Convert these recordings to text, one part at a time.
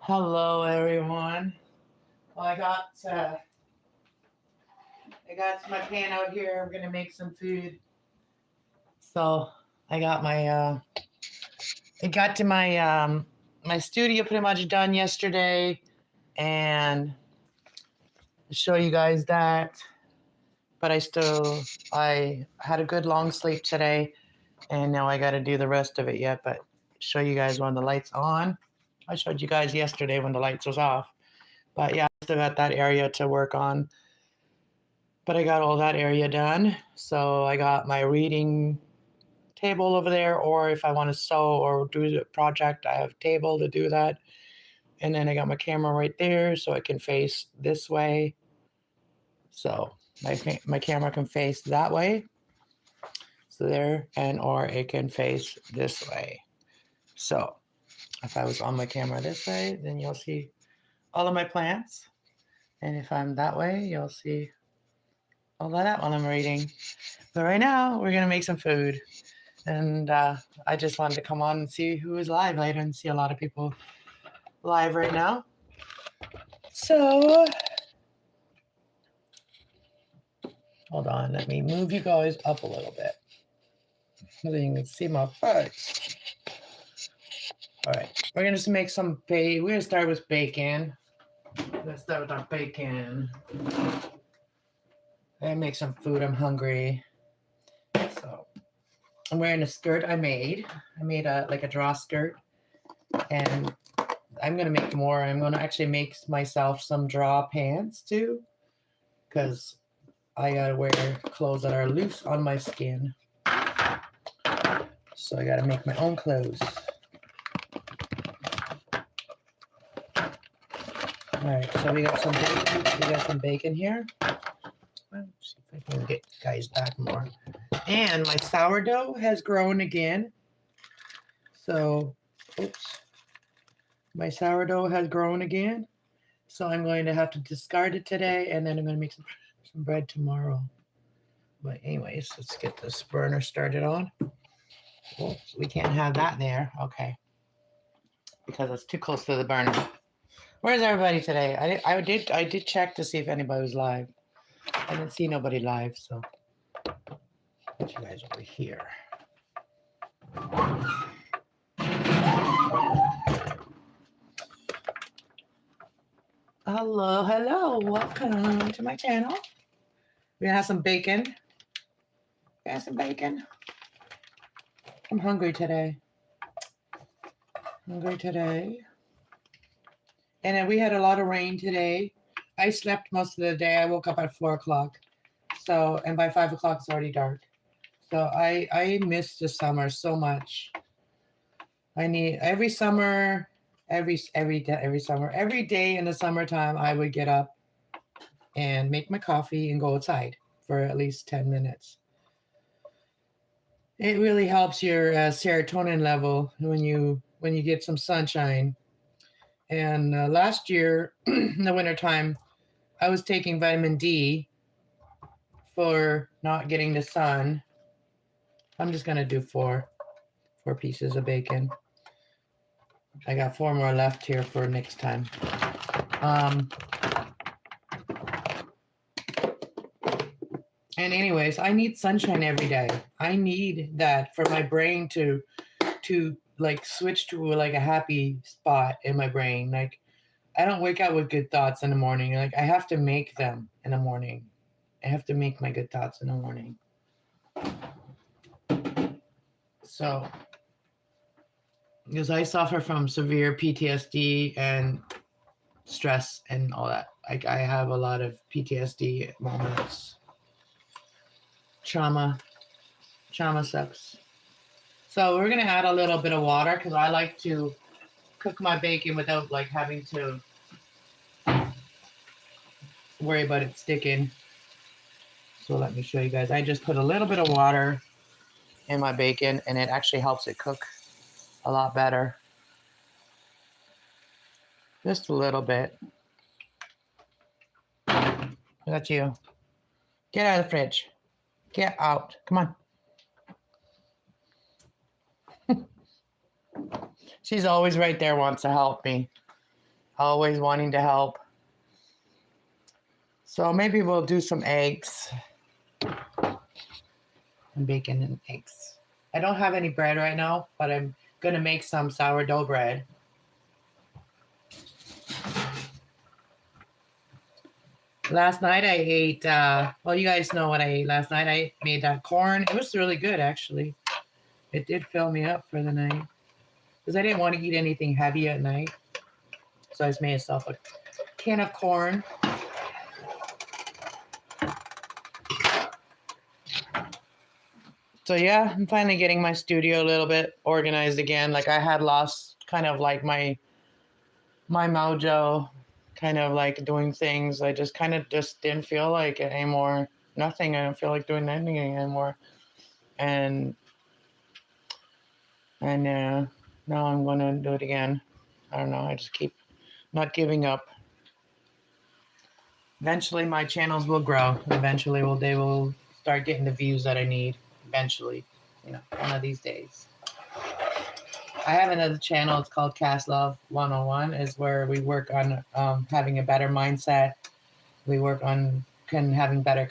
Hello, everyone. Well, I got my pan out here. We're gonna make some food. So I got I got to my studio pretty much done yesterday, and show you guys that. But I had a good long sleep today, and now I got to do the rest of it yet. But show you guys when the lights on. I showed you guys yesterday when the lights was off. But yeah, I still got that area to work on. But I got all that area done. So I got my reading table over there, or if I want to sew or do a project, I have a table to do that. And then I got my camera right there so it can face this way. So my camera can face that way. So there, and or it can face this way. So if I was on my camera this way, then you'll see all of my plants. And if I'm that way, you'll see all of that while I'm reading. But right now, we're going to make some food. And I just wanted to come on and see who is live. I didn't see a lot of people live right now. So, hold on. Let me move you guys up a little bit so you can see my face. All right. We're going to make some bacon. We're going to start with bacon. Let's start with our bacon. I make some food. I'm hungry. So, I'm wearing a skirt I made. I made a draw skirt. And I'm going to make more. I'm going to actually make myself some draw pants too, because I got to wear clothes that are loose on my skin. So I got to make my own clothes. All right, so we got some bacon. We got some bacon here. Let's see if I can get guys back more. And my sourdough has grown again. So, oops. My sourdough has grown again. So I'm going to have to discard it today, and then I'm going to make some bread tomorrow. But anyways, let's get this burner started on. Oh, we can't have that there. Okay. Because it's too close to the burner. Where's everybody today? I did check to see if anybody was live. I didn't see nobody live, so put you guys over here. Hello. Welcome to my channel. We're gonna have some bacon. Got some bacon. I'm hungry today. And then we had a lot of rain today. I slept most of the day. I woke up at 4 o'clock. So, and by 5 o'clock it's already dark. So I miss the summer so much. I need every summer, every day in the summertime, I would get up and make my coffee and go outside for at least 10 minutes. It really helps your serotonin level when you get some sunshine. And last year, in the wintertime, I was taking vitamin D for not getting the sun. I'm just going to do four pieces of bacon. I got 4 more left here for next time. And anyways, I need sunshine every day. I need that for my brain to like switch to like a happy spot in my brain. Like I don't wake up with good thoughts in the morning. Like I have to make them in the morning. I have to make my good thoughts in the morning. So, because I suffer from severe PTSD and stress and all that. Like I have a lot of PTSD moments. Trauma sucks. So we're gonna add a little bit of water because I like to cook my bacon without like having to worry about it sticking. So let me show you guys. I just put a little bit of water in my bacon and it actually helps it cook a lot better. Just a little bit. Look at you. Get out of the fridge. Get out. Come on. She's always right there, wants to help me. always wanting to help. So maybe we'll do some eggs and bacon and eggs. I don't have any bread right now, but I'm going to make some sourdough bread. Last night I ate, well, you guys know what I ate last night. I made that corn. It was really good, actually. It did fill me up for the night because I didn't want to eat anything heavy at night. So I just made myself a can of corn. So yeah, I'm finally getting my studio a little bit organized again. Like I had lost kind of like my mojo, kind of like doing things. I just kind of just didn't feel like it anymore. Nothing. I don't feel like doing anything anymore. And now I'm gonna do it again. I don't know. I just keep not giving up. Eventually, my channels will grow. Eventually, they will start getting the views that I need. Eventually, one of these days. I have another channel. It's called Kass 101. Is where we work on having a better mindset. We work on having better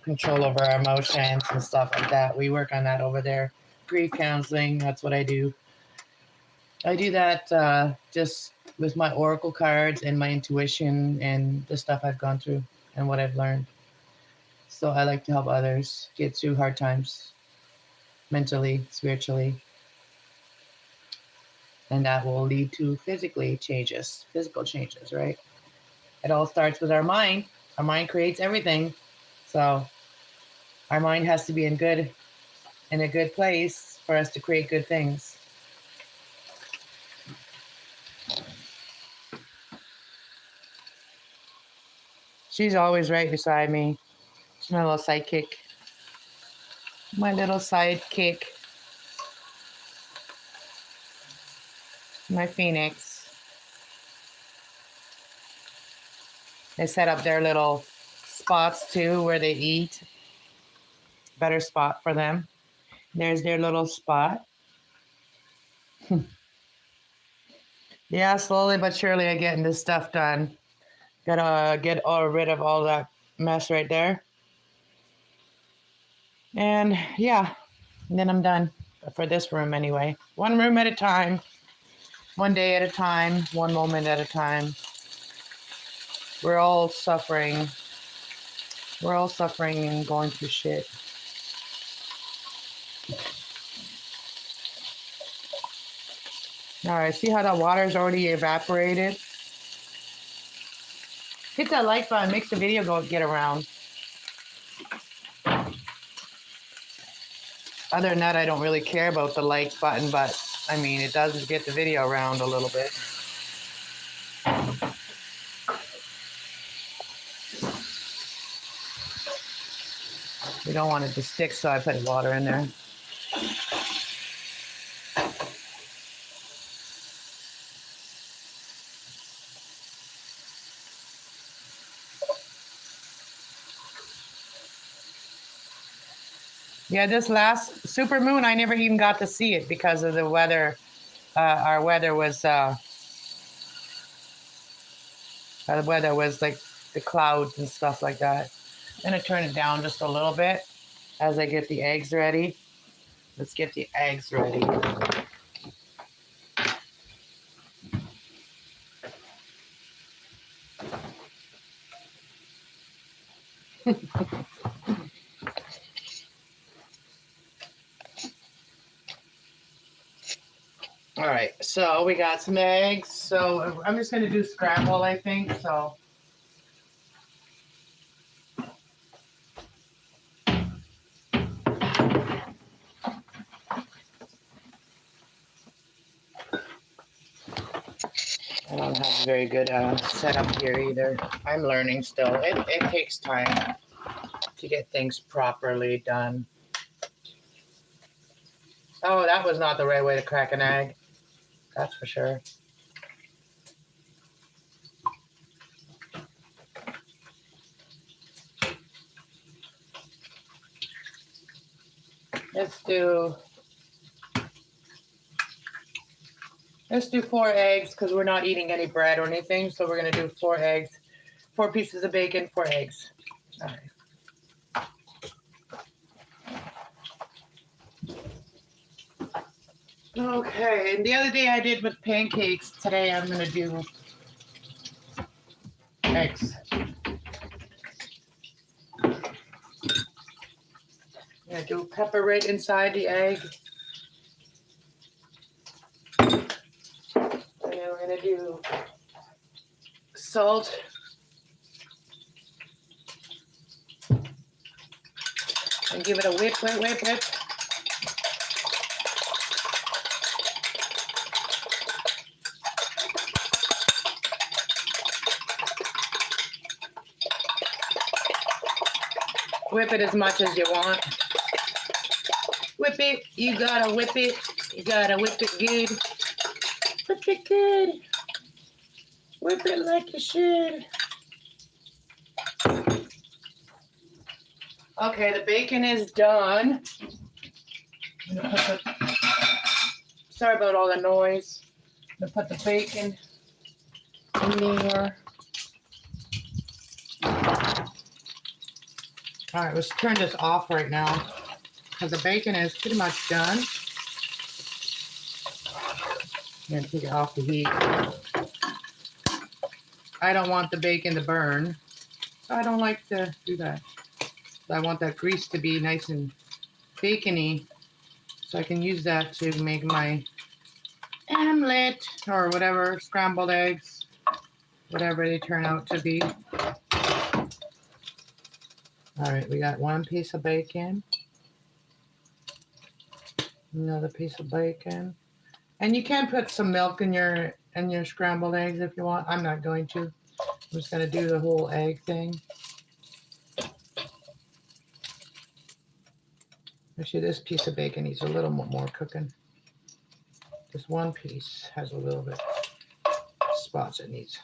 control over our emotions and stuff like that. We work on that over there. Grief counseling. That's what I do. I do that just with my oracle cards and my intuition and the stuff I've gone through and what I've learned. So I like to help others get through hard times, mentally, spiritually. And that will lead to physical changes, right? It all starts with our mind. Our mind creates everything. So our mind has to be in a good place for us to create good things. She's always right beside me. She's my little sidekick. My little sidekick. My phoenix. They set up their little spots too where they eat. Better spot for them. There's their little spot. Yeah, slowly but surely I'm getting this stuff done. Gotta get rid of all that mess right there. And yeah, and then I'm done for this room anyway. One room at a time, one day at a time, one moment at a time. We're all suffering. We're all suffering and going through shit. All right, see how that water's already evaporated? Hit that like button, makes the video get around. Other than that, I don't really care about the like button, but I mean, it does get the video around a little bit. We don't want it to stick, so I put water in there. Yeah, this last super moon, I never even got to see it because of the weather. Our weather was, the weather was like the clouds and stuff like that. I'm gonna turn it down just a little bit as I get the eggs ready. Let's get the eggs ready. All right, so we got some eggs. So I'm just gonna do scramble, I think. So I don't have a very good setup here either. I'm learning still. It takes time to get things properly done. Oh, that was not the right way to crack an egg. That's for sure. Let's Let's do 4 eggs because we're not eating any bread or anything. So we're going to do 4 eggs, 4 pieces of bacon, 4 eggs. All right. Okay, and the other day I did with pancakes. Today I'm going to do eggs. I'm going to do pepper right inside the egg. And then we're going to do salt. And give it a whip. Whip it as much as you want. Whip it. You gotta whip it. You gotta whip it good. Whip it good. Whip it like you should. Okay, the bacon is done. Sorry about all the noise. I'm gonna put the bacon in there. All right, let's turn this off right now because the bacon is pretty much done. I'm gonna take it off the heat. I don't want the bacon to burn, so I don't like to do that. I want that grease to be nice and bacony, so I can use that to make my omelet or whatever, scrambled eggs, whatever they turn out to be. All right, we got 1 piece of bacon, another piece of bacon, and you can put some milk in your scrambled eggs if you want. I'm not going to. I'm just going to do the whole egg thing. Actually, this piece of bacon needs a little more cooking. This 1 piece has a little bit spots it needs.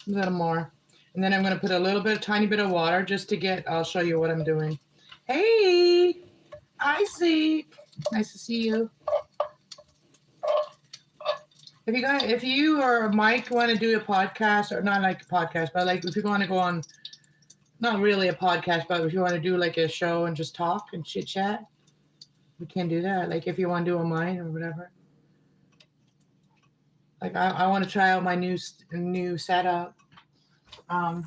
A little more. And then I'm going to put a little bit, tiny bit of water just to get, I'll show you what I'm doing. Hey, I see. Nice to see you. If you or Mike want to do a podcast, or not like a podcast, but like if you want to go on, not really a podcast, but if you want to do like a show and just talk and chit chat, we can do that. Like if you want to do a mine or whatever. Like I want to try out my new setup. I'm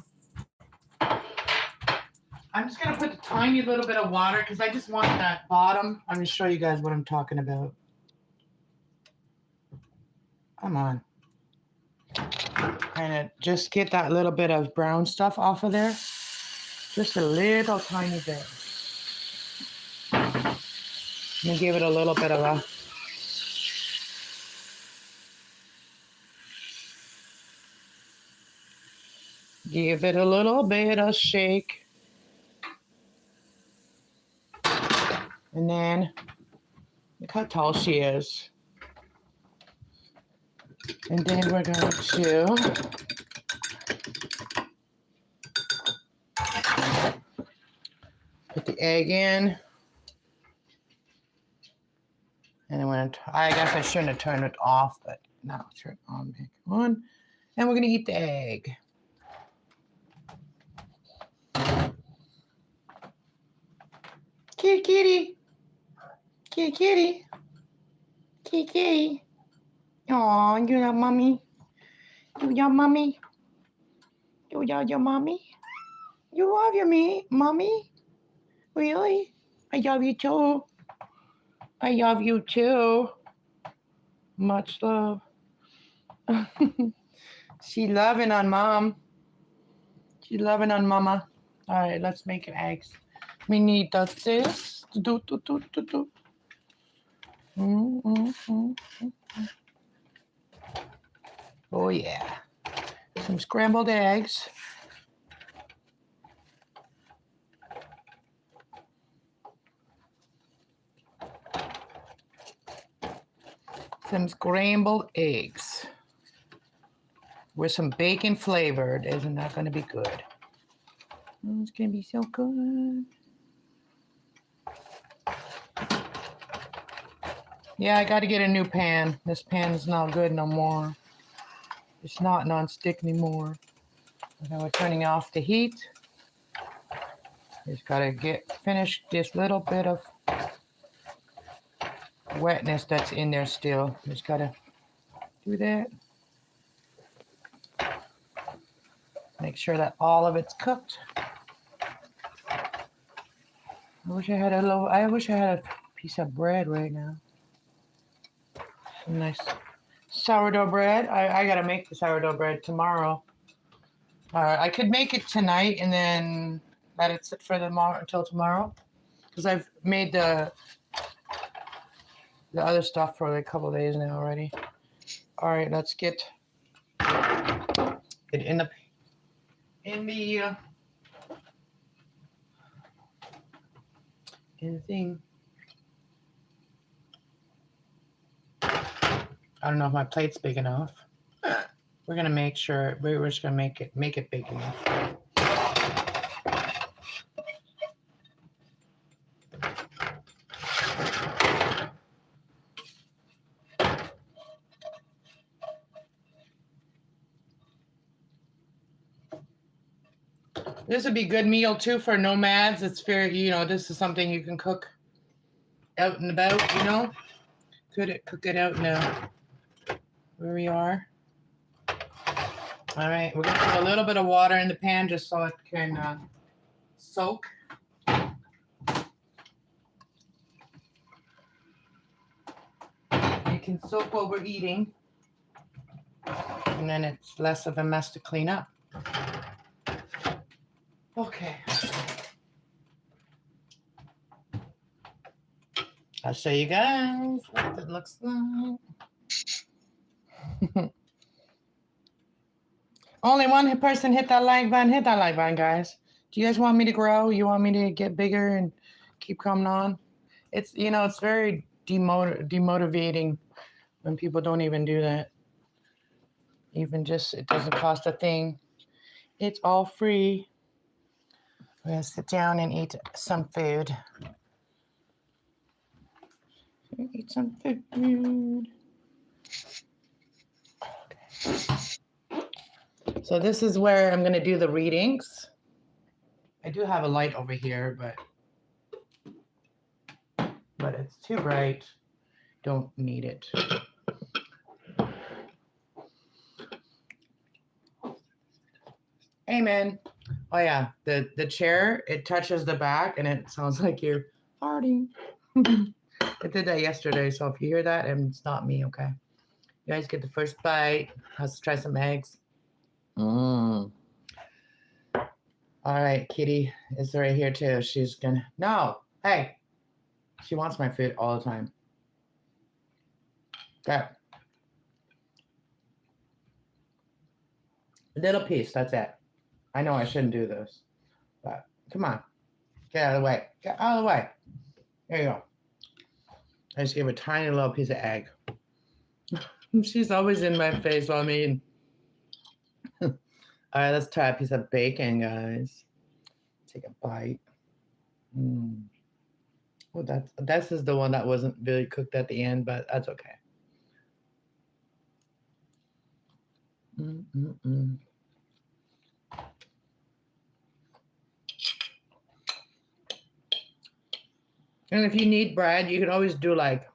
just going to put a tiny little bit of water because I just want that bottom. I'm going to show you guys what I'm talking about. Come on. And just get that little bit of brown stuff off of there. Just a little tiny bit. And give it a little bit of a... Give it a little bit of shake. And then, look how tall she is. And then we're going to put the egg in. And then I guess I shouldn't have turned it off, but now turn it on, back on. And we're going to eat the egg. Kitty, kitty. Kitty, kitty. Kitty, kitty. Aw, you got mommy. You got mommy. You got your mommy. You love your mommy. Really? I love you too. I love you too. Much love. She loving on mom. She loving on mama. All right, let's make eggs. We need this. Oh yeah. Some scrambled eggs. Some scrambled eggs with some bacon flavored. Isn't that going to be good? Oh, it's going to be so good. Yeah, I got to get a new pan. This pan is not good no more. It's not non-stick anymore. Now we're turning off the heat. Just got to finish this little bit of wetness that's in there still. Just got to do that. Make sure that all of it's cooked. I wish I had a piece of bread right now. Some nice sourdough bread. I gotta make the sourdough bread tomorrow. I could make it tonight and then let it sit for until tomorrow, because I've made the other stuff for like a couple days now already. All right, let's get it in the thing. I don't know if my plate's big enough. We're gonna make sure we're just gonna make it big enough. This would be a good meal too for nomads. It's very, this is something you can cook out and about, cook it out now. Where we are. All right, we're gonna put a little bit of water in the pan just so it can soak. It can soak while we're eating, and then it's less of a mess to clean up. Okay. I'll show you guys what it looks like. Only one person hit that like button. Hit that like button, guys. Do you guys want me to grow? You want me to get bigger and keep coming on? It's it's very demotivating when people don't even do that. Even just, it doesn't cost a thing. It's all free. We're gonna sit down and eat some food. Eat some food. Okay. So this is where I'm gonna do the readings. I do have a light over here, but it's too bright. Don't need it. Amen. Oh yeah, the chair, it touches the back and it sounds like you're farting. I did that yesterday, so if you hear that, it's not me, okay? You guys get the first bite. Let's try some eggs. All right, Kitty is right here too. She's gonna, no, hey. She wants my food all the time. Okay. A little piece, that's it. I know I shouldn't do this, but come on. Get out of the way. Get out of the way. There you go. I just gave her a tiny little piece of egg. She's always in my face while I'm eating. All right, let's try a piece of bacon, guys. Take a bite. Well, this is the one that wasn't really cooked at the end, but that's okay. And if you need bread, you can always do like,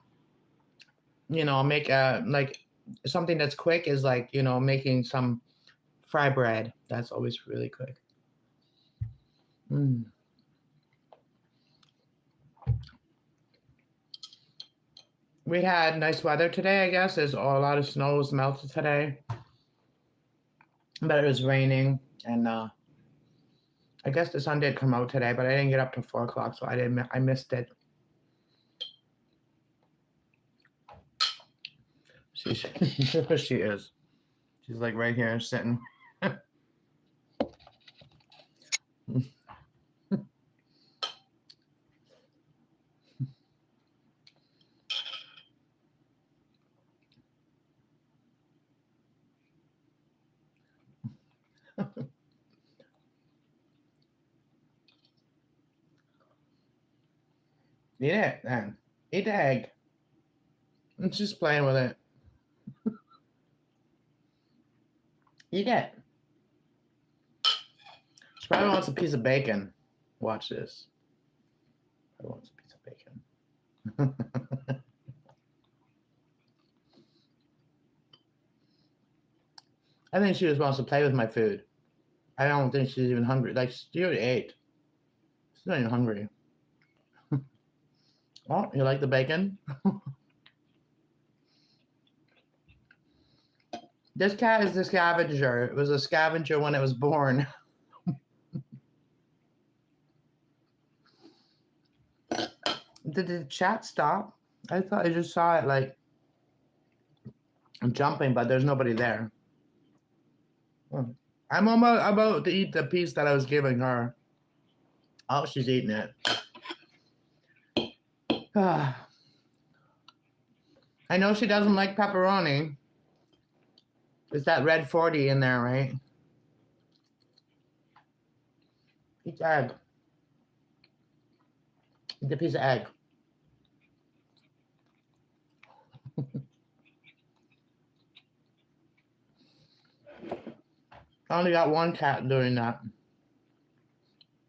make like something that's quick is like, making some fry bread. That's always really quick. We had nice weather today, I guess. There's a lot of snow was melted today. But it was raining, and I guess the sun did come out today, but I didn't get up till 4 o'clock, so I missed it. There she is. She's like right here sitting. Eat it, then. Eat the egg. It's just playing with it. Eat it. She probably wants a piece of bacon. Watch this. Probably wants a piece of bacon. I think she just wants to play with my food. I don't think she's even hungry. Like, she already ate. She's not even hungry. Oh, you like the bacon? This cat is the scavenger. It was a scavenger when it was born. Did the chat stop? I thought I just saw it like jumping, but there's nobody there. I'm almost about to eat the piece that I was giving her. Oh, she's eating it. I know she doesn't like pepperoni. It's that red 40 in there, right? Eat the egg. Eat the piece of egg. I only got one cat doing that.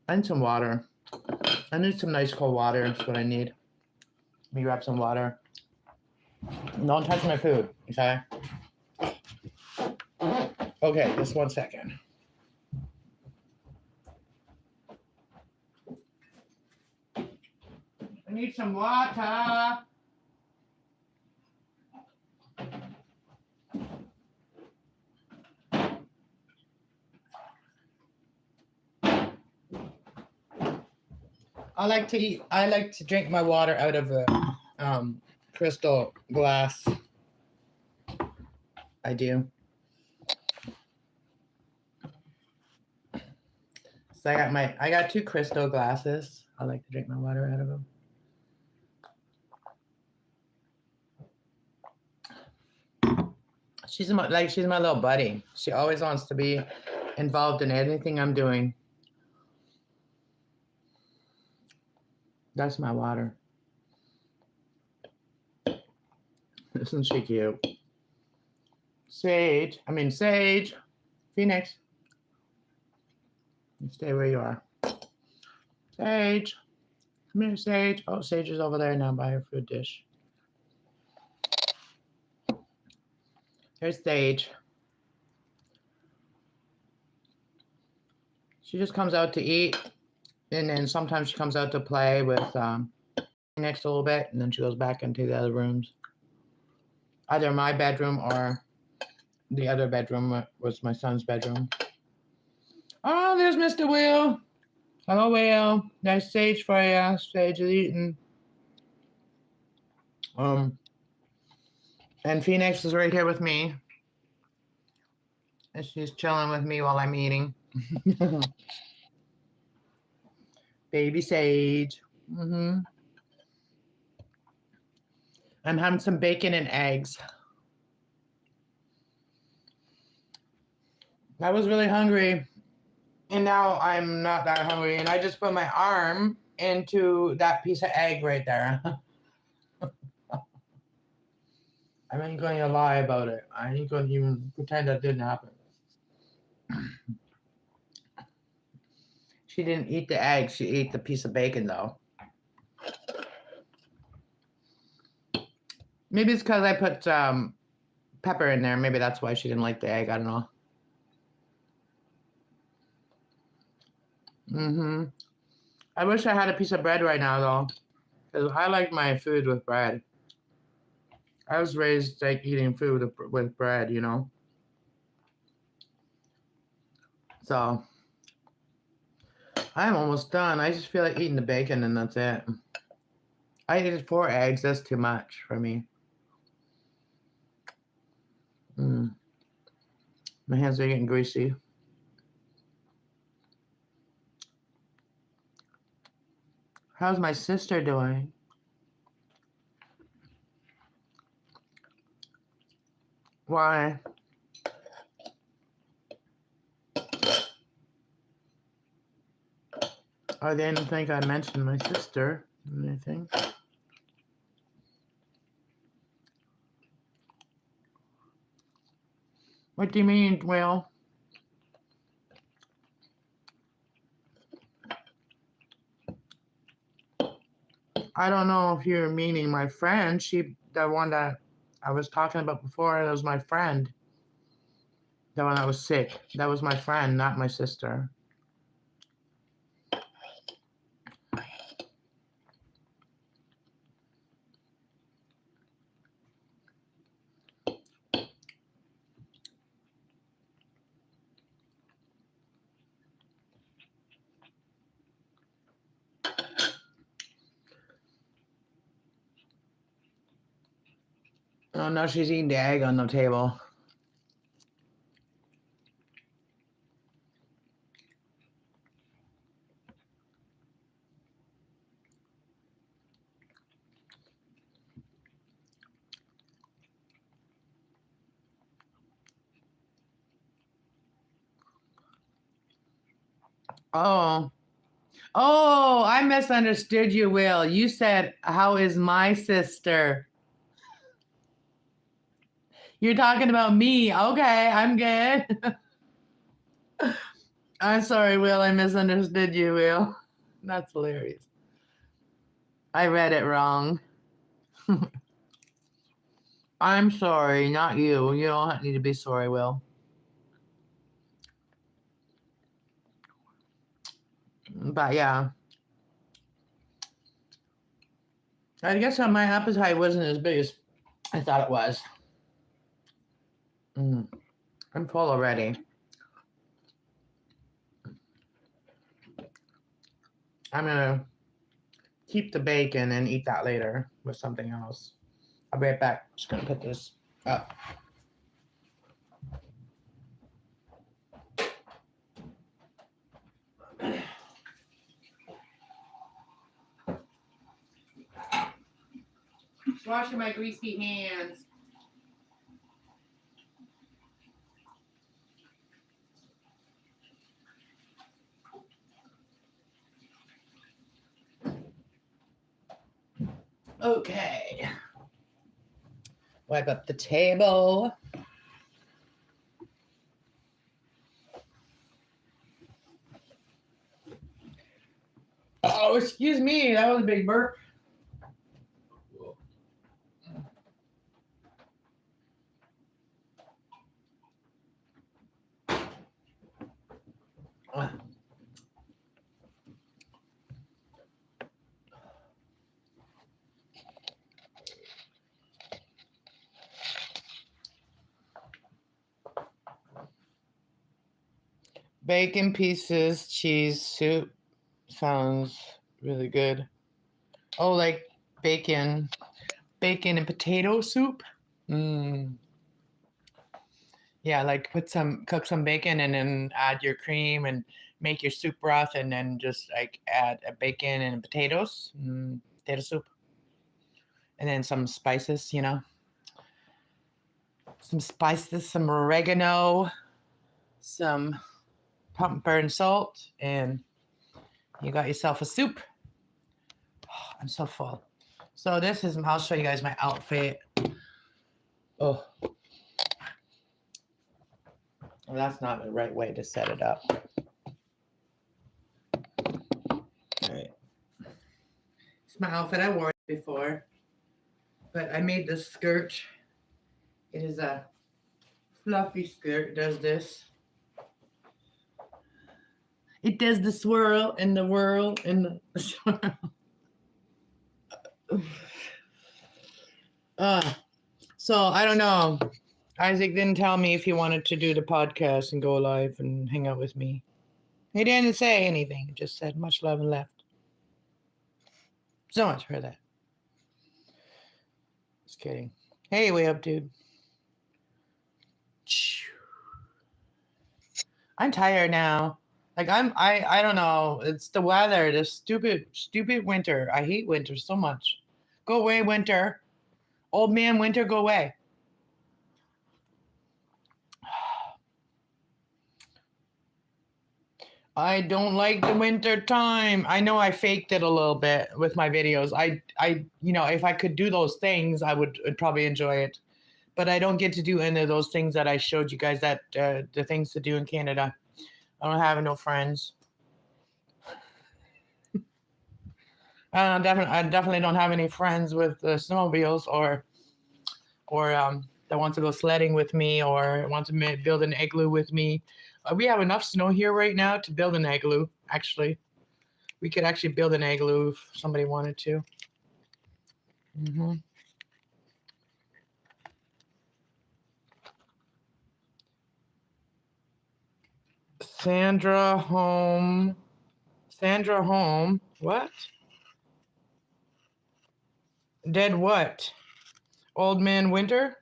I need some water. I need some nice cold water. That's what I need. Let me grab some water. Don't touch my food, okay? Okay, just 1 second. I need some water. I like to drink my water out of a crystal glass. I do. So I got 2 crystal glasses. I like to drink my water out of them. She's my little buddy. She always wants to be involved in anything I'm doing. That's my water. Isn't she cute? Sage. Phoenix. You stay where you are. Sage. Come here, Sage. Oh, Sage is over there now by her food dish. Here's Sage. She just comes out to eat, and then sometimes she comes out to play with Phoenix a little bit, and then she goes back into the other rooms. Either my bedroom or the other bedroom was my son's bedroom. Oh, there's Mr. Will. Hello, Will. There's Sage for you. Sage is eating. And Phoenix is right here with me. And she's chilling with me while I'm eating. Baby Sage. I'm having some bacon and eggs. I was really hungry. And now I'm not that hungry. And I just put my arm into that piece of egg right there. I ain't going to lie about it. I ain't going to even pretend that didn't happen. She didn't eat the egg. She ate the piece of bacon, though. Maybe it's because I put pepper in there. Maybe that's why she didn't like the egg. I don't know. I wish I had a piece of bread right now, though. Because I like my food with bread. I was raised like eating food with bread, you know. So I'm almost done. I just feel like eating the bacon and that's it. I ate 4 eggs. That's too much for me. My hands are getting greasy. How's my sister doing? Why? I didn't think I mentioned my sister or anything. What do you mean, Will? I don't know if you're meaning my friend. The one that I was talking about before, that was my friend. The one that was sick. That was my friend, not my sister. Oh, no, she's eating the egg on the table. Oh. Oh, I misunderstood you, Will. You said, how is my sister? You're talking about me. Okay, I'm good. I'm sorry, Will. I misunderstood you, Will. That's hilarious. I read it wrong. I'm sorry, not you. You don't need to be sorry, Will. But yeah. I guess my appetite wasn't as big as I thought it was. I'm full already. I'm gonna keep the bacon and eat that later with something else. I'll be right back. Just gonna put this up. Washing my greasy hands. Okay. Wipe up the table. Oh, excuse me. That was a big burp. Bacon pieces, cheese, soup. Sounds really good. Oh, like bacon and potato soup? Yeah, like cook some bacon and then add your cream and make your soup broth and then just like add a bacon and potatoes, potato soup. And then some spices, some spices, some oregano, some pepper and salt, and you got yourself a soup. Oh, I'm so full. So I'll show you guys my outfit. Oh, well, that's not the right way to set it up. All right. It's my outfit. I wore it before, but I made this skirt. It is a fluffy skirt. It does this. It does the swirl and the whirl and the swirl. So I don't know. Isaac didn't tell me if he wanted to do the podcast and go live and hang out with me. He didn't say anything. He just said much love and left. So much for that. Just kidding. Hey, way up, dude. I'm tired now. Like I don't know. It's the weather. This stupid winter. I hate winter so much. Go away, winter. Old man winter, go away. I don't like the winter time. I know I faked it a little bit with my videos. I if I could do those things, I'd probably enjoy it. but I don't get to do any of those things that I showed you guys, that the things to do in Canada. I don't have no friends. I definitely don't have any friends with snowmobiles or that want to go sledding with me or want to build an igloo with me. We have enough snow here right now to build an igloo. Actually, we could actually build an igloo if somebody wanted to. Mm-hmm. Sandra Home. What? Dead what? Old Man Winter?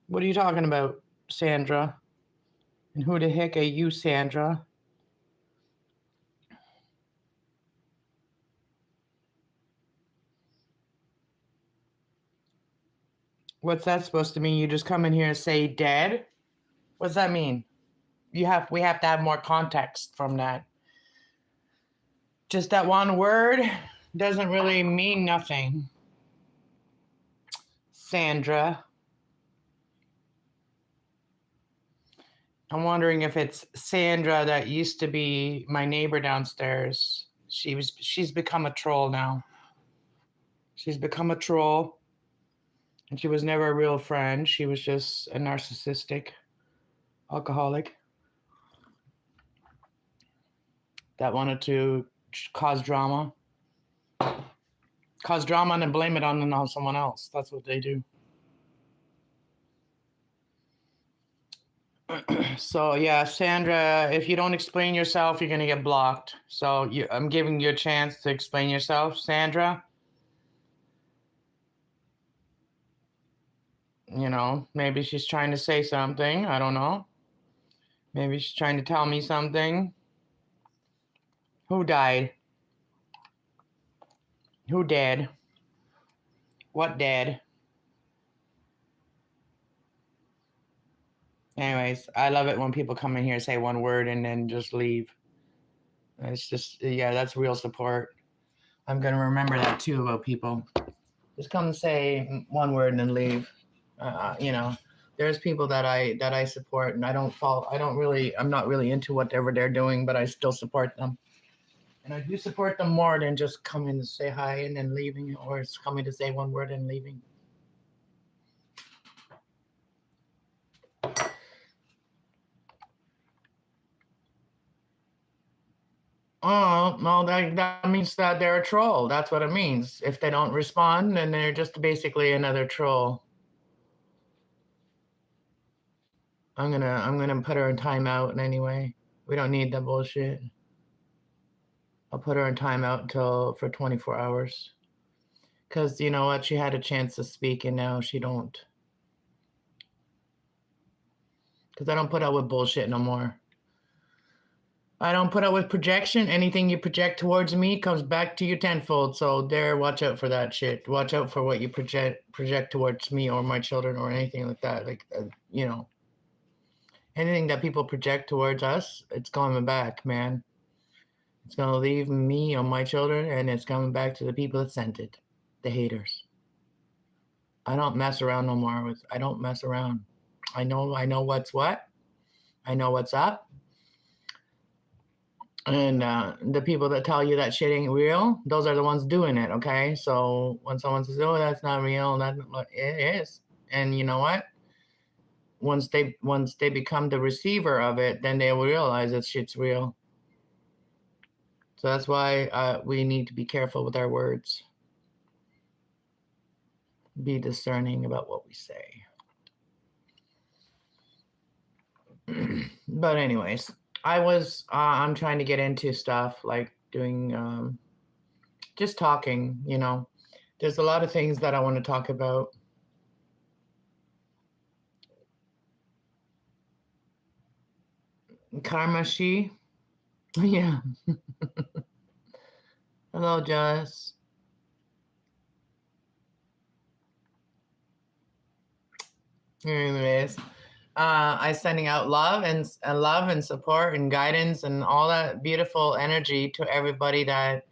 What are you talking about, Sandra? And who the heck are you, Sandra? What's that supposed to mean? You just come in here and say dead? What's that mean? We have to have more context from that. Just that one word doesn't really mean nothing. Sandra. I'm wondering if it's Sandra that used to be my neighbor downstairs. She's become a troll now. She's become a troll. And she was never a real friend. She was just a narcissistic alcoholic that wanted to cause drama. Cause drama and then blame it on someone else. That's what they do. So yeah, Sandra, if you don't explain yourself, you're gonna get blocked. So I'm giving you a chance to explain yourself, Sandra. You know, maybe she's trying to say something. I don't know. Maybe she's trying to tell me something. Who died? Who dead? What dead? Anyways, I love it when people come in here, say one word, and then just leave. It's just, yeah, that's real support. I'm going to remember that too about people. Just come and say one word and then leave. You know, there's people that I support, and I'm not really into whatever they're doing, but I still support them. And I do support them more than just coming to say hi and then leaving, or it's coming to say one word and leaving. Oh, no, that means that they're a troll. That's what it means. If they don't respond, then they're just basically another troll. I'm gonna put her in timeout anyway. We don't need that bullshit. I'll put her in timeout for 24 hours. Because you know what? She had a chance to speak and now she don't. Because I don't put up with bullshit no more. I don't put up with projection. Anything you project towards me comes back to you tenfold. So watch out for that shit. Watch out for what you project towards me or my children or anything like that. Like, you know, anything that people project towards us, it's coming back, man. It's going to leave me or my children, and it's coming back to the people that sent it, the haters. I don't mess around no more I don't mess around. I know what's what. I know what's up. And the people that tell you that shit ain't real, those are the ones doing it, okay? So when someone says, oh, that's not real, it is. And you know what? Once they become the receiver of it, then they will realize that shit's real. So that's why we need to be careful with our words. Be discerning about what we say. But anyways, I'm trying to get into stuff like doing, just talking, you know. There's a lot of things that I want to talk about. Karma She. Yeah. Hello, Jess. Anyways, I sending out love and support and guidance and all that beautiful energy to everybody that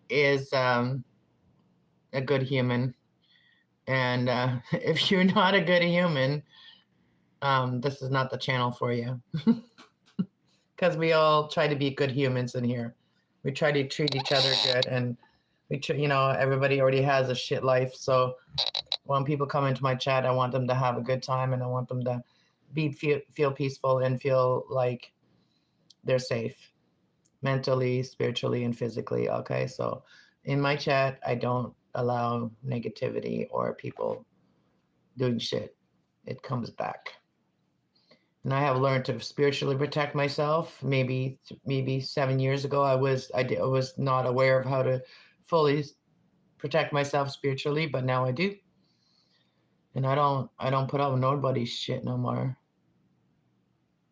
is a good human. And if you're not a good human, this is not the channel for you. Because we all try to be good humans in here. We try to treat each other good, and everybody already has a shit life. So when people come into my chat, I want them to have a good time, and I want them to feel peaceful and feel like they're safe mentally, spiritually, and physically. Okay, so in my chat, I don't allow negativity or people doing shit. It comes back. And I have learned to spiritually protect myself. Maybe 7 years ago, I was not aware of how to fully protect myself spiritually, but now I do. And I don't put up with nobody's shit no more.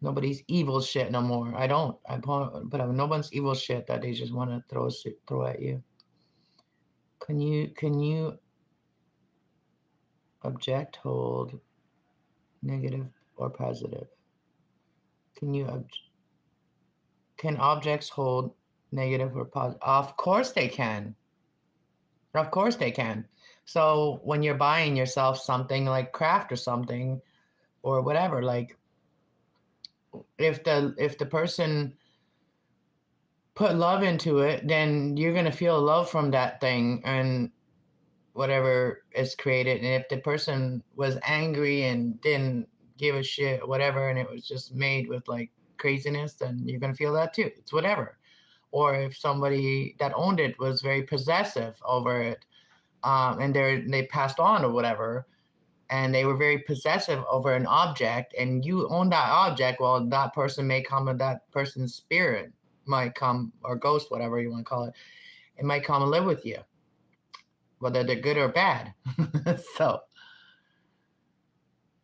Nobody's evil shit no more. I don't. I put up with no one's evil shit that they just want to throw at you. Can you object, hold, negative or positive? Can objects hold negative or positive? Of course they can. Of course they can. So when you're buying yourself something like craft or something or whatever, like if the person put love into it, then you're going to feel love from that thing and whatever is created. And if the person was angry and didn't give a shit, whatever, and it was just made with like craziness, then you're going to feel that too. It's whatever. Or if somebody that owned it was very possessive over it, and they passed on or whatever, and they were very possessive over an object, and you own that object, well, that person may come, and that person's spirit might come, or ghost, whatever you want to call it, it might come and live with you, whether they're good or bad. So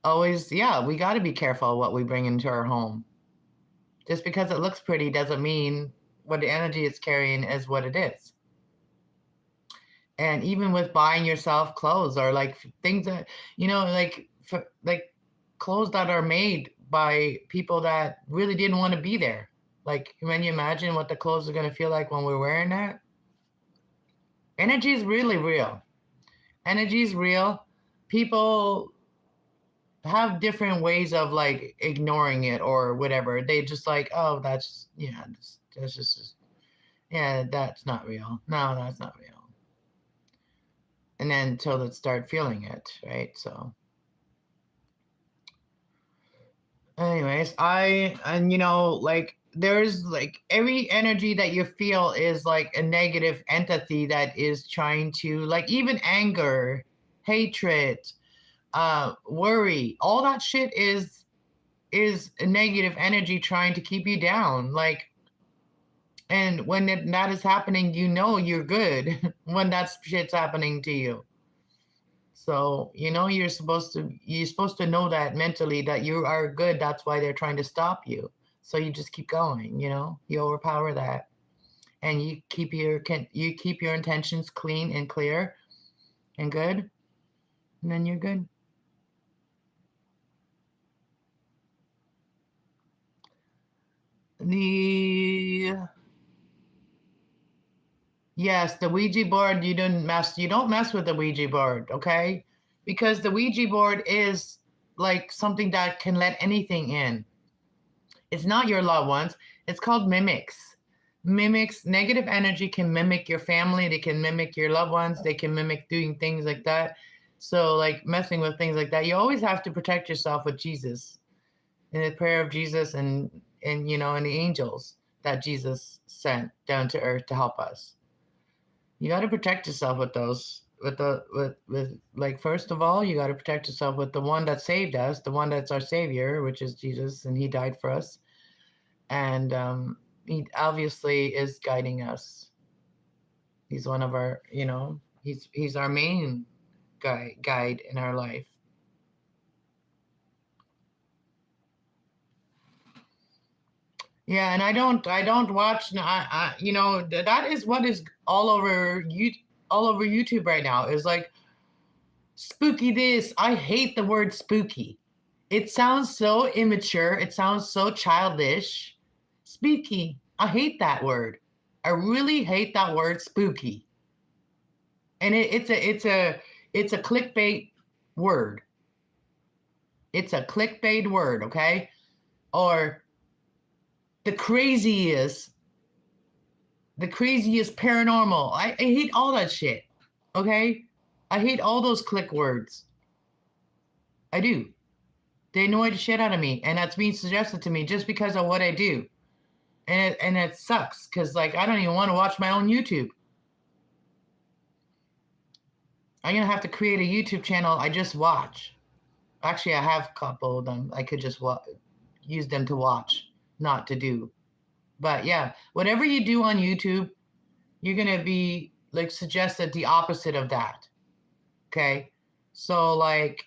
always, yeah, we got to be careful what we bring into our home. Just because it looks pretty doesn't mean what the energy it's carrying is what it is. And even with buying yourself clothes or like things that, like clothes that are made by people that really didn't want to be there. Like, when you imagine what the clothes are going to feel like when we're wearing that. Energy is really real. Energy is real. People have different ways of like ignoring it or whatever. They just like, oh, that's just, yeah, that's not real. No, that's not real. And then until they start feeling it, right? So anyways, like there's like every energy that you feel is like a negative entity that is trying to, like, even anger, hatred, worry, all that shit is a negative energy trying to keep you down. Like, and when that is happening, you're good when that shit's happening to you. So, you're supposed to know that mentally that you are good. That's why they're trying to stop you. So you just keep going, you overpower that, and you keep your intentions clean and clear and good, and then you're good. Yes, the Ouija board, you don't mess with the Ouija board, okay? Because the Ouija board is like something that can let anything in. It's not your loved ones. It's called mimics. Mimics, negative energy can mimic your family. They can mimic your loved ones. They can mimic doing things like that. So, like, messing with things like that, you always have to protect yourself with Jesus and the prayer of Jesus, and and the angels that Jesus sent down to earth to help us. You got to protect yourself with those, with like, first of all, you got to protect yourself with the one that saved us, the one that's our savior, which is Jesus, and he died for us. And he obviously is guiding us. He's one of our, he's our main guide in our life. Yeah, and I don't watch. That is what is all over YouTube right now. Is like spooky this. I hate the word spooky. It sounds so immature. It sounds so childish. Spooky. I hate that word. I really hate that word, spooky. And It's a clickbait word. It's a clickbait word, okay? Or the craziest paranormal. I hate all that shit, okay? I hate all those click words. I do. They annoy the shit out of me, and that's being suggested to me just because of what I do. And it sucks, because, like, I don't even want to watch my own YouTube. I'm going to have to create a YouTube channel I just watch. Actually, I have a couple of them. I could just use them to watch, not to do. But yeah, whatever you do on YouTube, you're going to be, like, suggested the opposite of that. Okay? So, like,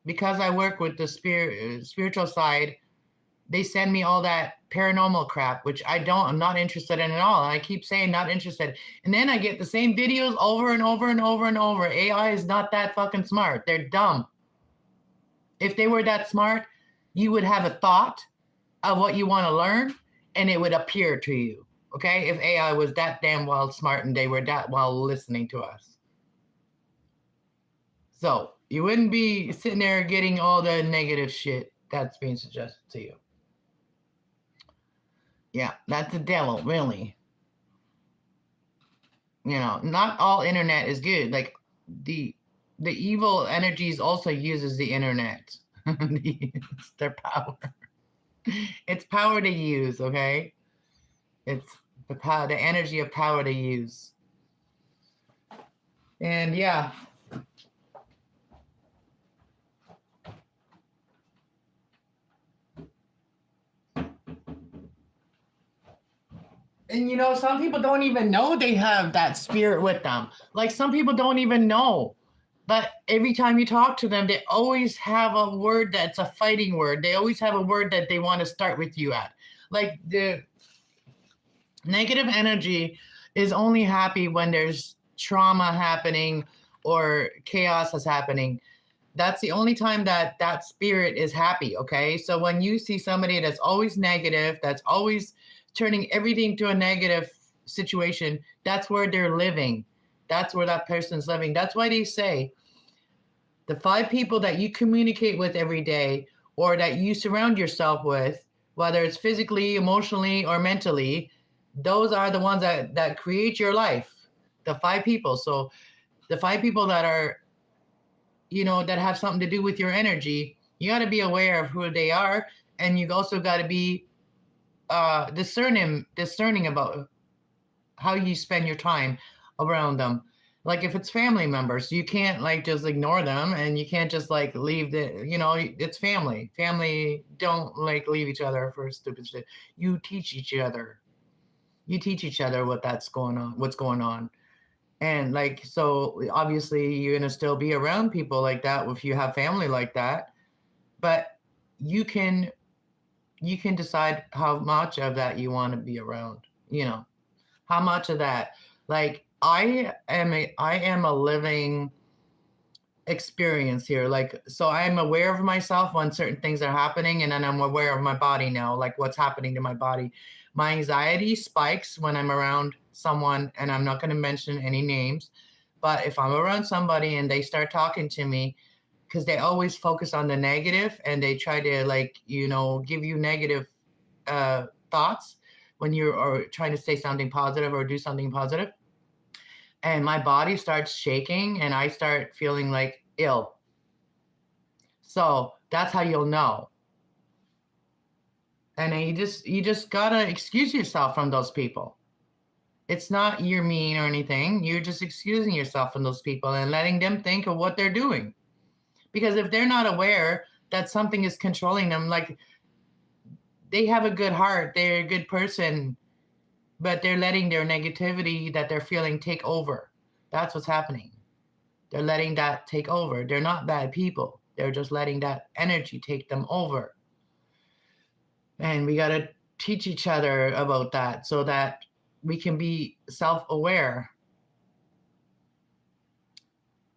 because I work with the spiritual side, they send me all that paranormal crap, which I'm not interested in at all. I keep saying not interested. And then I get the same videos over and over and over and over. AI is not that fucking smart. They're dumb. If they were that smart, you would have a thought of what you want to learn, and it would appear to you. Okay? If AI was that damn well smart and they were that well listening to us. So you wouldn't be sitting there getting all the negative shit that's being suggested to you. Yeah, that's the devil, really. You know, not all internet is good. Like, the evil energies also uses the internet. It's their power. It's power to use, okay? It's the energy of power to use. And yeah. And, you know, some people don't even know they have that spirit with them. Like, some people don't even know. But every time you talk to them, they always have a word that's a fighting word. They always have a word that they want to start with you at. Like, the negative energy is only happy when there's trauma happening or chaos is happening. That's the only time that that spirit is happy, okay? So when you see somebody that's always negative, that's always turning everything to a negative situation, that's where they're living. That's where that person's living. That's why they say the 5 people that you communicate with every day or that you surround yourself with, whether it's physically, emotionally, or mentally, those are the ones that create your life. The 5 people. So the 5 people that are, you know, that have something to do with your energy, you got to be aware of who they are, and you also got to be discerning about how you spend your time around them. Like, if it's family members, you can't, like, just ignore them, and you can't just, like, leave it's family don't, like, leave each other for stupid shit. You teach each other what's going on. And, like, so obviously you're going to still be around people like that if you have family like that, but you can decide how much of that you want to be around, you know, how much of that. Like, I am a living experience here. Like, so I am aware of myself when certain things are happening, and then I'm aware of my body now, like what's happening to my body. My anxiety spikes when I'm around someone, and I'm not going to mention any names, but if I'm around somebody and they start talking to me, because they always focus on the negative and they try to, like, you know, give you negative thoughts when you're trying to say something positive or do something positive. And my body starts shaking and I start feeling like ill. So that's how you'll know. And then you just gotta excuse yourself from those people. It's not you're mean or anything. You're just excusing yourself from those people and letting them think of what they're doing. Because if they're not aware that something is controlling them, like, they have a good heart, they're a good person, but they're letting their negativity that they're feeling take over. That's what's happening. They're letting that take over. They're not bad people. They're just letting that energy take them over. And we got to teach each other about that so that we can be self-aware.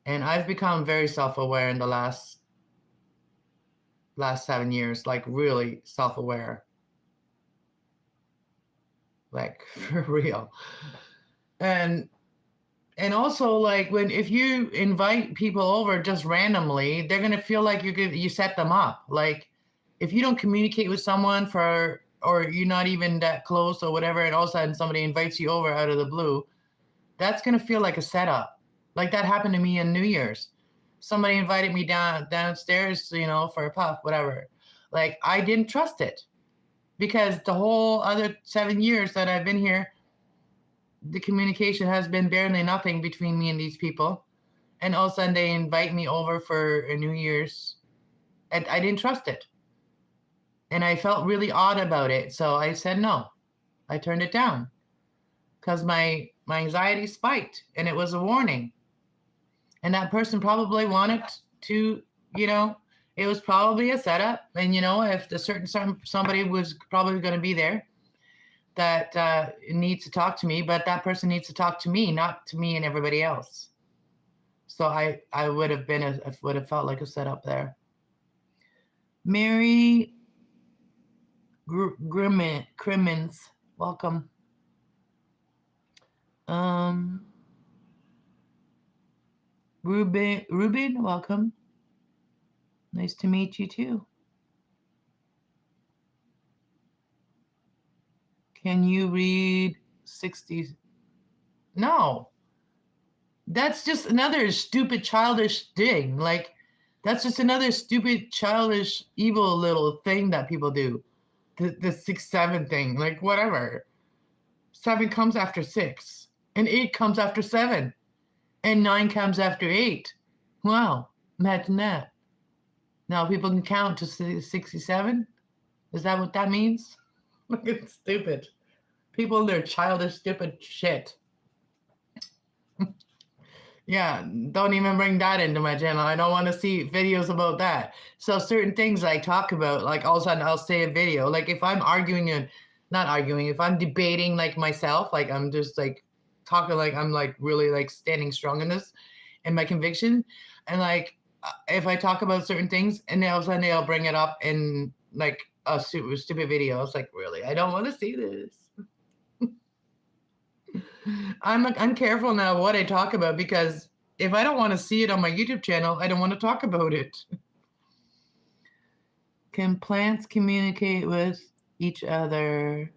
And I've become very self-aware in the last 7 years, like, really self-aware. Like, for real. And And also, like if you invite people over just randomly, they're gonna feel like you set them up. Like if you don't communicate with someone or you're not even that close or whatever, and all of a sudden somebody invites you over out of the blue, that's gonna feel like a setup. Like that happened to me in New Year's. Somebody invited me downstairs, for a puff, whatever. Like I didn't trust it because the whole other 7 years that I've been here, the communication has been barely nothing between me and these people. And all of a sudden they invite me over for a New Year's. And I didn't trust it. And I felt really odd about it. So I said no. I turned it down because my anxiety spiked and it was a warning. And that person probably wanted to, it was probably a setup. And, if the certain somebody was probably going to be there that needs to talk to me, but that person needs to talk to me, not to me and everybody else. So I would have felt like a setup there. Mary Crimmins, welcome. Ruben, welcome. Nice to meet you too. Can you read 60s? No. That's just another stupid, childish thing. Like, that's just another stupid, childish, evil little thing that people do. The 6, 7 thing. Like, whatever. 7 comes after 6. And 8 comes after 7. And 9 comes after 8. Wow. Imagine that. Now people can count to 67? Is that what that means? It's stupid. People and their childish, stupid shit. Yeah, don't even bring that into my channel. I don't want to see videos about that. So certain things I talk about, like all of a sudden I'll say a video. Like if I'm if I'm debating like myself, like I'm just like talking like I'm like really like standing strong in this, in my conviction. And like if I talk about certain things and then all of a sudden they'll bring it up in like a stupid video. It's like, really, I don't want to see this. I'm careful now what I talk about because if I don't want to see it on my YouTube channel, I don't want to talk about it. Can plants communicate with each other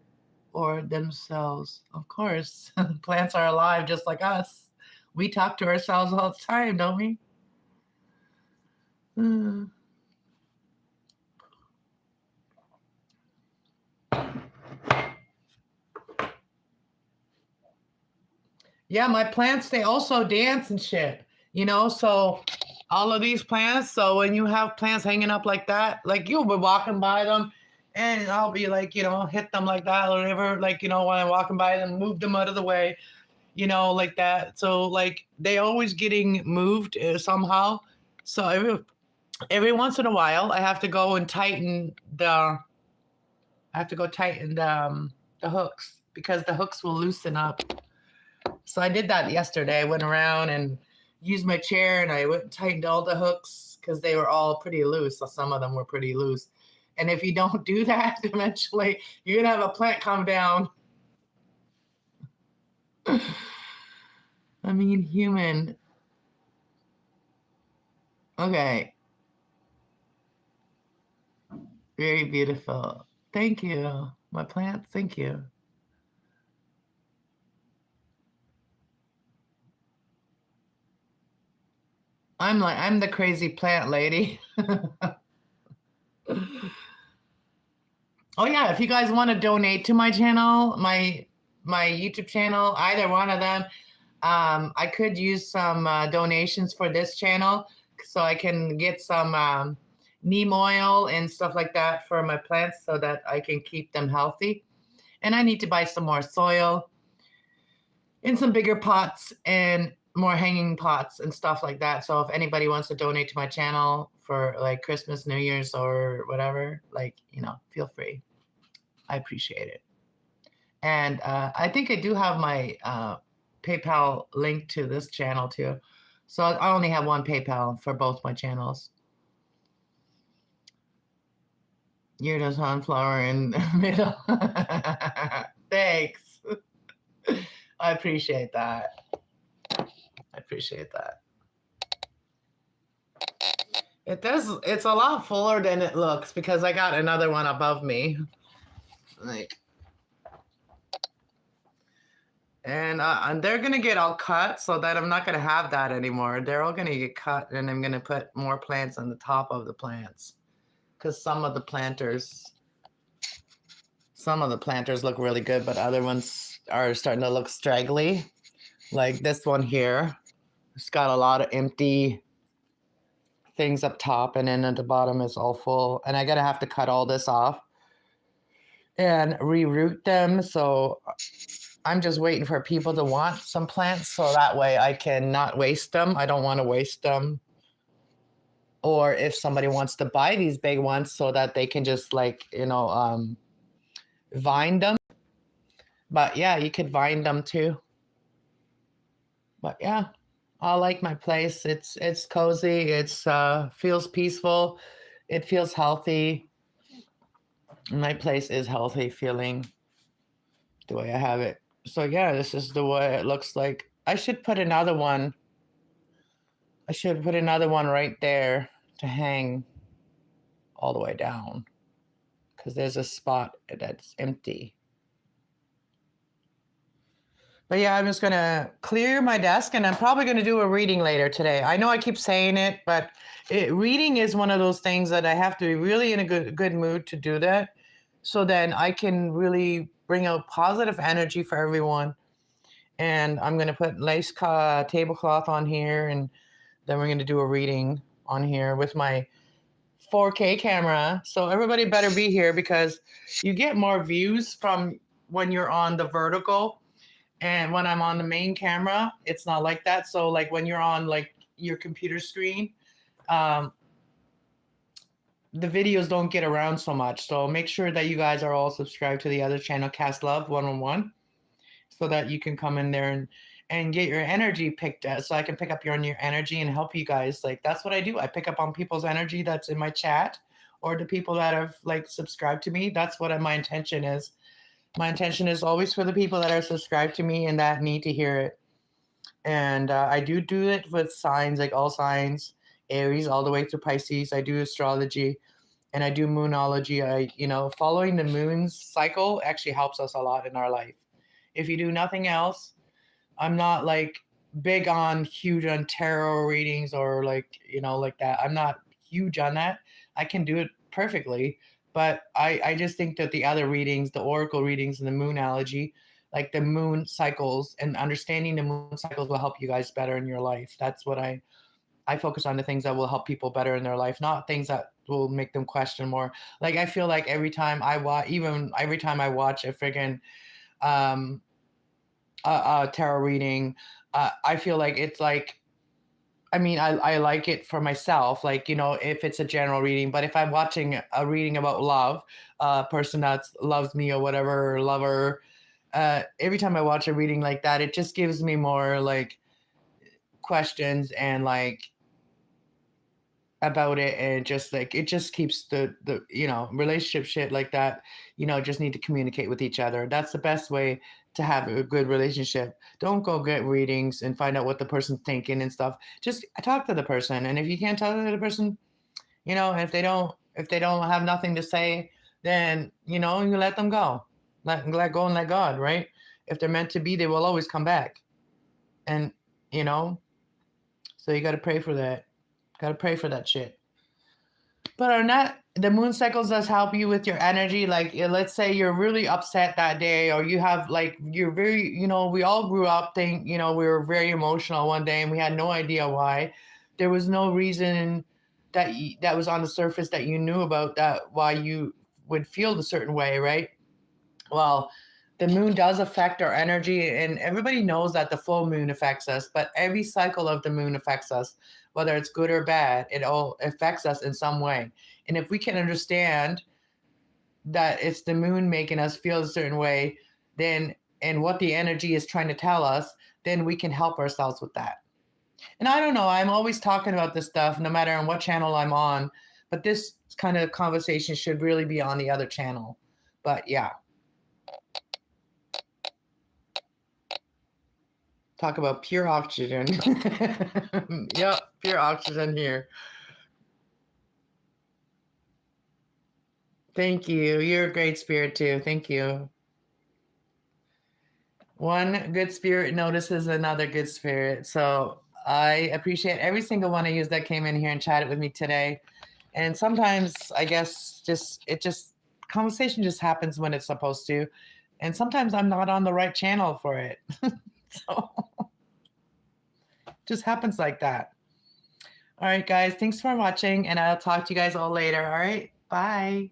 or themselves? Of course. Plants are alive just like us. We talk to ourselves all the time, don't we? Yeah, my plants, they also dance and shit, so all of these plants. So when you have plants hanging up like that, like you'll be walking by them and I'll be like, hit them like that or whatever, like, when I'm walking by them, move them out of the way, like that. So like they always getting moved somehow. So every once in a while, I have to go and tighten the hooks because the hooks will loosen up. So I did that yesterday. I went around and used my chair and I went and tightened all the hooks because they were all pretty loose. So some of them were pretty loose. And if you don't do that, eventually you're going to have a plant come down. I mean, human. Okay. Very beautiful. Thank you. My plants, thank you. I'm the crazy plant lady. Oh yeah, if you guys want to donate to my channel, my YouTube channel, either one of them, I could use some donations for this channel so I can get some neem oil and stuff like that for my plants so that I can keep them healthy. And I need to buy some more soil in some bigger pots and more hanging pots and stuff like that. So if anybody wants to donate to my channel for like Christmas, New Year's or whatever, like, feel free. I appreciate it. And I think I do have my PayPal link to this channel too. So I only have one PayPal for both my channels. You're the sunflower in the middle. Thanks. I appreciate that. appreciate that. It does. It's a lot fuller than it looks because I got another one above me. Like, and they're gonna get all cut so that I'm not gonna have that anymore. They're all gonna get cut, and I'm gonna put more plants on the top of the plants because some of the planters look really good, but other ones are starting to look straggly. Like this one here, it's got a lot of empty things up top, and then at the bottom is all full. And I gotta have to cut all this off and reroot them. So I'm just waiting for people to want some plants so that way I can not waste them. I don't want to waste them. Or if somebody wants to buy these big ones so that they can just like, vine them. But yeah, you could vine them too. But yeah, I like my place. It's cozy. It's feels peaceful. It feels healthy. My place is healthy feeling the way I have it. So yeah, this is the way it looks like. I should put another one right there to hang all the way down because there's a spot that's empty. But yeah, I'm just going to clear my desk and I'm probably going to do a reading later today. I know I keep saying it, but reading is one of those things that I have to be really in a good mood to do that. So then I can really bring out positive energy for everyone. And I'm going to put lace tablecloth on here, and then we're going to do a reading on here with my 4K camera. So everybody better be here because you get more views from when you're on the vertical. And when I'm on the main camera, it's not like that. So like when you're on like your computer screen, the videos don't get around so much. So make sure that you guys are all subscribed to the other channel, Kass Love 111, so that you can come in there and get your energy picked up. So I can pick up your energy and help you guys. Like that's what I do. I pick up on people's energy that's in my chat or the people that have like subscribed to me. That's what my intention is. My intention is always for the people that are subscribed to me and that need to hear it. And I do it with signs, like all signs, Aries, all the way through Pisces. I do astrology and I do moonology. Following the moon's cycle actually helps us a lot in our life. If you do nothing else, I'm not like huge on tarot readings or like that. I'm not huge on that. I can do it perfectly. But I just think that the other readings, the oracle readings and the moonology, like the moon cycles and understanding the moon cycles will help you guys better in your life. That's what I focus on, the things that will help people better in their life, not things that will make them question more. Like I feel like every time I watch a friggin' tarot reading, I feel like it's like, I like it for myself, like, if it's a general reading, but if I'm watching a reading about love, a person that loves me or whatever, or lover, every time I watch a reading like that, it just gives me more like questions and like about it, and just like it just keeps the relationship shit like that. Just need to communicate with each other. That's the best way to have a good relationship. Don't go get readings and find out what the person's thinking and stuff. Just talk to the person, and if you can't talk to the person, and if they don't have nothing to say, then you let them go. Let go and let God, right? If they're meant to be, they will always come back. And so you got to pray for that. Got to pray for that shit. But on that, the moon cycles does help you with your energy. Like, let's say you're really upset that day, or you have like, you're very, we all grew up we were very emotional one day and we had no idea why. There was no reason that was on the surface that you knew about that, why you would feel the certain way, right? Well, the moon does affect our energy, and everybody knows that the full moon affects us, but every cycle of the moon affects us, whether it's good or bad. It all affects us in some way. And if we can understand that it's the moon making us feel a certain way, then, and what the energy is trying to tell us, then we can help ourselves with that. And I don't know, I'm always talking about this stuff, no matter on what channel I'm on, but this kind of conversation should really be on the other channel. But yeah. Talk about pure oxygen. Yep, pure oxygen here. Thank you. You're a great spirit too. Thank you. One good spirit notices another good spirit. So I appreciate every single one of you that came in here and chatted with me today. And sometimes I guess conversation just happens when it's supposed to. And sometimes I'm not on the right channel for it. So just happens like that. All right, guys. Thanks for watching, and I'll talk to you guys all later. All right. Bye.